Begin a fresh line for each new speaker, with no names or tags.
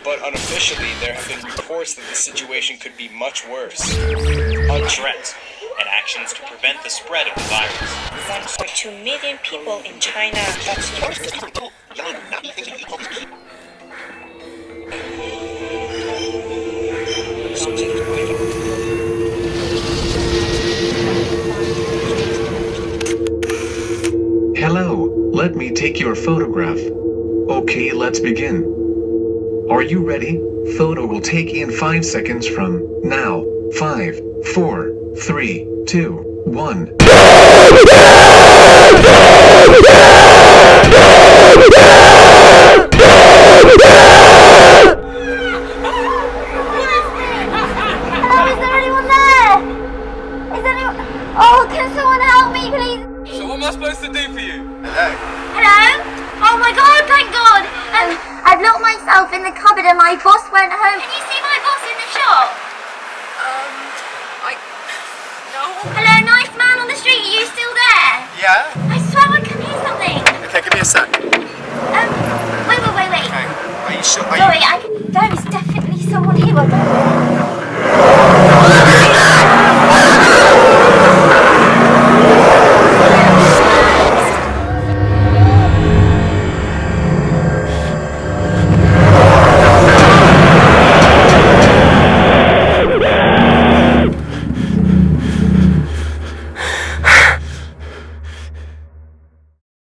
But unofficially, there have been reports that the situation could be much worse.
Threats and actions to prevent the spread of the virus.
1.2 million people in China.
Hello, let me take your photograph. Okay, let's begin. Are you ready? Photo will take in 5 seconds from now. 5, 4, 3, 2, 1.
Oh, can someone help me, please?
So what am I supposed to do for you?
Hello? Oh my god, thank god! I've locked myself in the cupboard and my boss went home. Can you see my boss in the shop?
No.
Hello, nice man on the street, are you still there?
Yeah?
I swear I can hear something.
Okay, give me a sec.
Wait.
Okay. Are you sure?
Sorry, there is definitely someone here.